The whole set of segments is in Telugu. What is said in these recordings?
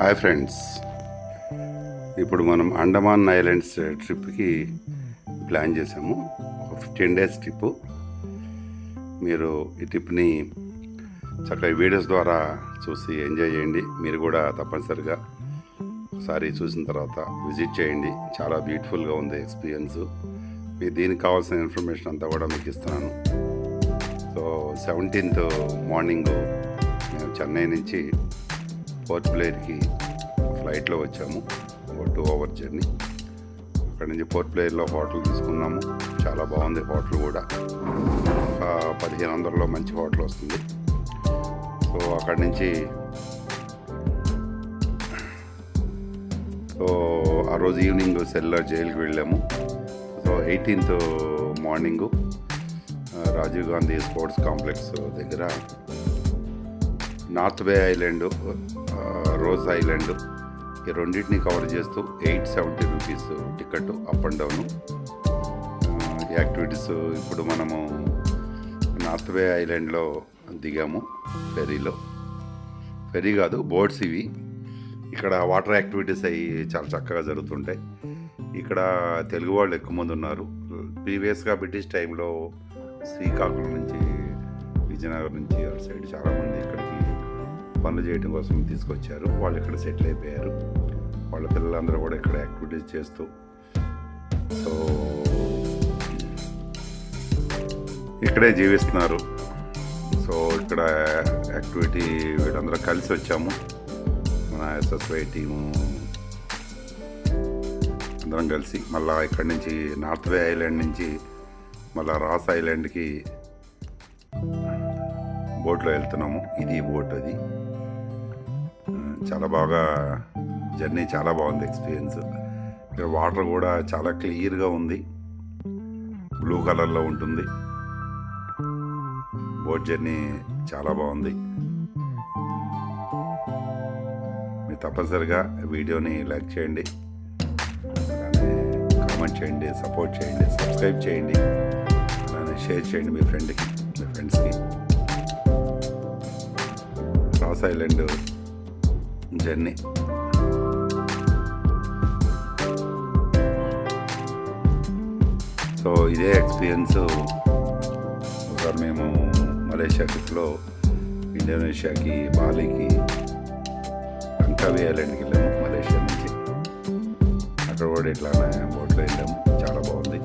హాయ్ ఫ్రెండ్స్, ఇప్పుడు మనం అండమాన్ ఐలాండ్స్ ట్రిప్కి ప్లాన్ చేసాము. ఒక 15 days ట్రిప్పు. మీరు ఈ ట్రిప్ని చక్కగా వీడియోస్ ద్వారా చూసి ఎంజాయ్ చేయండి. మీరు కూడా తప్పనిసరిగా ఒకసారి చూసిన తర్వాత విజిట్ చేయండి. చాలా బ్యూటిఫుల్గా ఉంది ఎక్స్పీరియన్స్. మీకు దీనికి కావాల్సిన ఇన్ఫర్మేషన్ అంతా కూడా మీకు ఇస్తున్నాను. సో 17th మార్నింగ్ మేము చెన్నై నుంచి పోర్ట్ బ్లేర్కి ఫ్లైట్లో వచ్చాము. 2 hour జర్నీ. అక్కడి నుంచి పోర్ట్ బ్లేర్లో హోటల్ తీసుకున్నాము. చాలా బాగుంది హోటల్ కూడా. ఒక 1500లో మంచి హోటల్ వస్తుంది. సో అక్కడి నుంచి ఆ రోజు ఈవినింగ్ సెల్యులర్ జైలుకి వెళ్ళాము. So 18th morning Rajiv Gandhi sports complex దగ్గర north bay island, rose island, ఈ రెండింటిని కవర్ చేస్తూ 870 rupees ticket up and down. Activities ఇప్పుడు మనము నార్త్ బే ఐలాండ్లో దిగాము. ఫెరీ కాదు, బోట్స్ ఇవి. ఇక్కడ వాటర్ యాక్టివిటీస్ అవి చాలా చక్కగా జరుగుతుంటాయి. ఇక్కడ తెలుగు వాళ్ళు ఎక్కువ మంది ఉన్నారు. ప్రీవియస్గా బ్రిటిష్ టైంలో శ్రీకాకుళం నుంచి, విజయనగరం నుంచి అటు సైడ్ చాలామంది ఇక్కడికి పనులు చేయడం కోసం తీసుకొచ్చారు. వాళ్ళు ఇక్కడ సెటిల్ అయిపోయారు. వాళ్ళ పిల్లలందరూ కూడా ఇక్కడ యాక్టివిటీస్ చేస్తూ, సో ఇక్కడే జీవిస్తున్నారు. సో ఇక్కడ యాక్టివిటీ వీళ్ళందరూ కలిసి వచ్చాము. మన ఎస్ఎస్వై టీము అందరం కలిసి మళ్ళీ ఇక్కడి నుంచి నార్త్ వే ఐలాండ్ నుంచి మళ్ళీ రాస్ ఐలాండ్కి బోట్లో వెళ్తున్నాము. ఇది బోట్, అది చాలా బాగా జర్నీ, చాలా బాగుంది ఎక్స్పీరియన్స్. ఇక్కడ వాటర్ కూడా చాలా క్లియర్గా ఉంది, బ్లూ కలర్లో ఉంటుంది. బోట్ జర్నీ చాలా బాగుంది. మీరు తప్పనిసరిగా వీడియోని లైక్ చేయండి, అలానే కామెంట్ చేయండి, సపోర్ట్ చేయండి, సబ్స్క్రైబ్ చేయండి, అలానే షేర్ చేయండి మీ ఫ్రెండ్స్కి. Ross island journey. సో ఇదే ఎక్స్పీరియన్స్. ఒకసారి మేము మలేషియా ట్రిప్లో ఇండోనేషియాకి, బాలీకి, లంకావి ఐలాండ్కి వెళ్ళాము మలేషియా నుంచి. అక్కడ కూడా ఇట్లానే బోట్లో వెళ్ళాము. చాలా బాగుంది.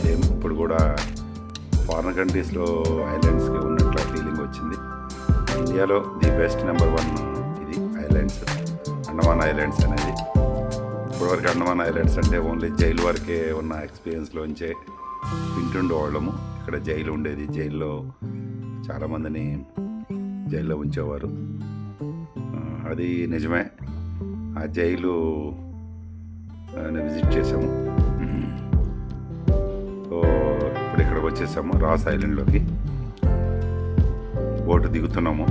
సేమ్ ఇప్పుడు కూడా ఫారిన్ కంట్రీస్లో ఐలాండ్స్కి ఉన్నట్ల ఫీలింగ్ వచ్చింది. ఇండియాలో ది బెస్ట్ నెంబర్ 1 ఇది ఐలాండ్స్, అండమాన్ ఐలాండ్స్ అనేది. ఇప్పటివరకు అండమాన్ ఐలాండ్స్ అంటే ఓన్లీ జైలు వరకే ఉన్న ఎక్స్పీరియన్స్లోంచే వింటుండేవాళ్ళము. ఇక్కడ జైలు ఉండేది. జైల్లో చాలామందిని జైల్లో ఉంచేవారు. అది నిజమే. ఆ జైలు విజిట్ చేసాము. సో ఇప్పుడు ఇక్కడికి వచ్చేసాము, రాస్ ఐలాండ్లోకి. బోటు దిగుతున్నాము.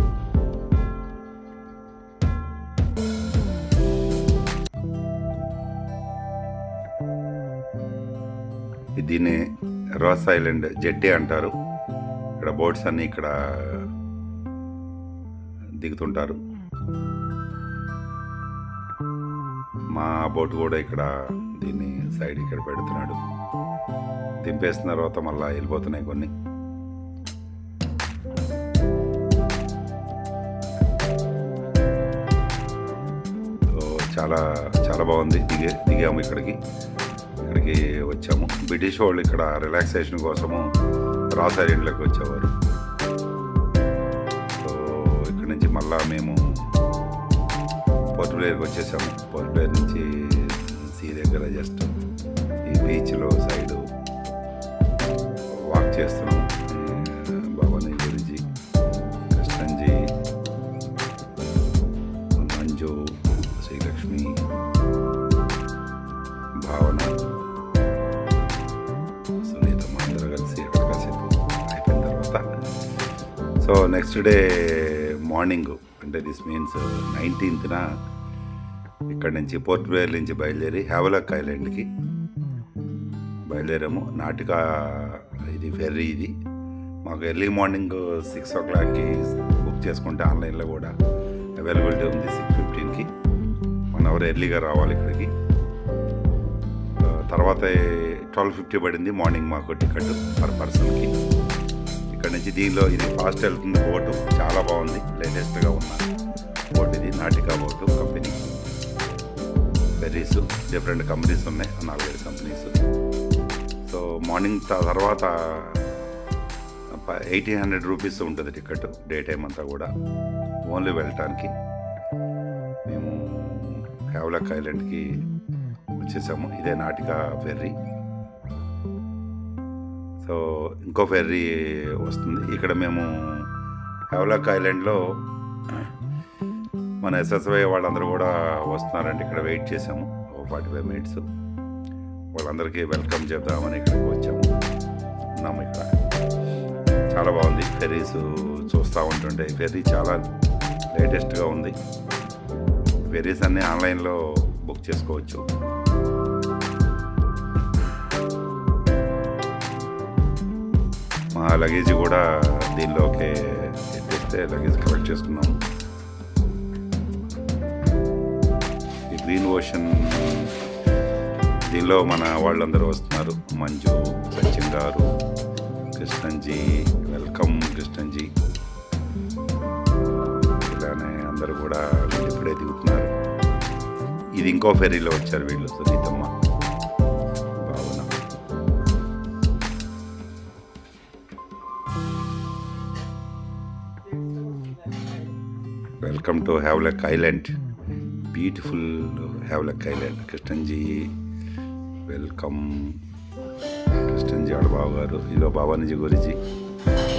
దీన్ని రాస్ ఐలాండ్ జెట్టి అంటారు. ఇక్కడ బోట్స్ అన్నీ ఇక్కడ దిగుతుంటారు. మా బోట్ కూడా ఇక్కడ దీన్ని సైడ్ ఇక్కడ పెడుతున్నాడు. దింపేసిన తర్వాత మళ్ళీ వెళ్ళిపోతున్నాయి కొన్ని. చాలా చాలా బాగుంది. దిగాము, ఇక్కడికి వచ్చాము. బ్రిటిష్ వాళ్ళు ఇక్కడ రిలాక్సేషన్ కోసము రాస్ ఐలాండ్లోకి వచ్చేవారు. సో ఇక్కడ నుంచి మళ్ళా మేము పోర్ట్ బ్లేర్కి వచ్చేసాము. పోర్ట్ బ్లేర్ నుంచి సీ దగ్గర జస్ట్ ఈ బీచ్లో సైడు వాక్ చేస్తున్నాము. భవానీ గురించి, కృష్ణంజీ, మంజు, శ్రీలక్ష్మి, భావన, సునీతమ్మ అందరూ కలిసి అక్కడ కాసేపు అయిపోయిన తర్వాత, సో నెక్స్ట్ డే మార్నింగ్, అంటే దిస్ మీన్స్ 19th ఇక్కడ నుంచి పోర్ట్ బ్లేర్ నుంచి బయలుదేరి హ్యావలాక్ ఐలాండ్కి బయలుదేరాము. నాటికా ఇది ఫెర్రీ. ఇది మాకు ఎర్లీ మార్నింగ్ 6 o'clockకి బుక్ చేసుకుంటే ఆన్లైన్లో కూడా అవైలబిలిటీ ఉంది 6:15కి. అవర్ ఎర్లీగా రావాలి ఇక్కడికి. తర్వాత 12:50 పడింది మార్నింగ్ మాకు టికెట్ పర్ పర్సన్కి. ఇక్కడ నుంచి దీనిలో ఇది ఫాస్ట్ వెళ్తుంది బోటు, చాలా బాగుంది. లేటెస్ట్గా ఉన్న బోట్ ఇది, Nautika boat company. Ferries different companies ఉన్నాయి, 4-5 కంపెనీస్. సో మార్నింగ్ తర్వాత 1,800 రూపీస్ ఉంటుంది టికెట్ డే టైం అంతా కూడా, ఓన్లీ వెళ్ళటానికి. మేము హ్యావ్లాక్ ఐలాండ్కి వచ్చేసాము. ఇదే నాటికా ఫెర్రీ. సో ఇంకో ఫెర్రీ వస్తుంది. ఇక్కడ మేము హ్యావ్లాక్ ఐలాండ్లో మన ఎస్ఎస్వై వాళ్ళందరూ కూడా వస్తున్నారంటే ఇక్కడ వెయిట్ చేసాము 45 మినిట్స్. వాళ్ళందరికీ వెల్కమ్ చేద్దామని ఇక్కడికి వచ్చాము, ఉన్నాము ఇక్కడ. చాలా బాగుంది ఫెర్రీస్ చూస్తూ ఉంటుంటే. ఫెర్రీ చాలా లేటెస్ట్గా ఉంది. ఫెర్రీస్ అన్నీ ఆన్లైన్లో బుక్ చేసుకోవచ్చు. మా లగేజ్ కూడా దీనిలోకి ఎత్తేస్తే లగేజ్ కలెక్ట్ చేసుకున్నాము. ఈ గ్రీన్ ఓషన్ దీనిలో మన వాళ్ళందరూ వస్తున్నారు. మంజు, సచిన్ గారు, కృష్ణన్జీ, వెల్కమ్ కృష్ణన్జీ, ఇలానే అందరూ కూడా ఇప్పుడే దిగుతున్నారు. ఇది ఇంకో ఫెర్రీలో వచ్చారు వీళ్ళు, Sunithamma, Bhavana. Welcome to Havelock island, beautiful Havelock island. Krishnanji welcome. Krishnanji వాళ్ళ బావ గారు, ఇదో భవానీజీ గురించి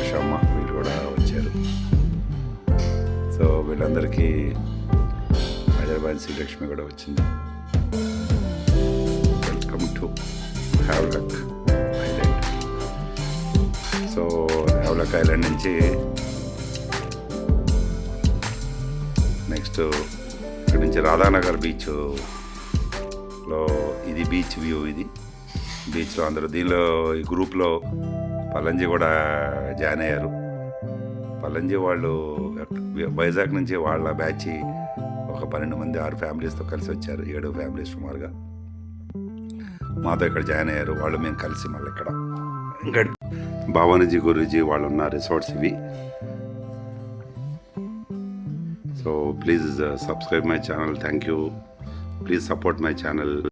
ఉషమ్మ, వీళ్ళు కూడా వచ్చారు. సో వీళ్ళందరికీ హైదరాబాద్ శ్రీలక్ష్మి కూడా వచ్చింది. Welcome to Havelock island. So Havelock island నుంచి నెక్స్ట్ ఇక్కడ నుంచి రాధానగర్ బీచ్లో, ఇది బీచ్ వ్యూ. ఇది బీచ్లో అందరూ దీనిలో ఈ గ్రూప్లో పల్లంజీ కూడా జాయిన్ అయ్యారు. పల్లంజీ వాళ్ళు వైజాగ్ నుంచి వాళ్ళ బ్యాచ్ ఒక 12 మంది 6 ఫ్యామిలీస్తో కలిసి వచ్చారు. 7 ఫ్యామిలీస్ సుమారుగా మాతో ఇక్కడ జాయిన్ అయ్యారు. వాళ్ళు మేము కలిసి మళ్ళీ ఇక్కడ ఇంకా భావనజీ గురూజీ వాళ్ళు ఉన్న రిసార్ట్స్ ఇవి. So please subscribe my channel. Thank you. Please support my channel.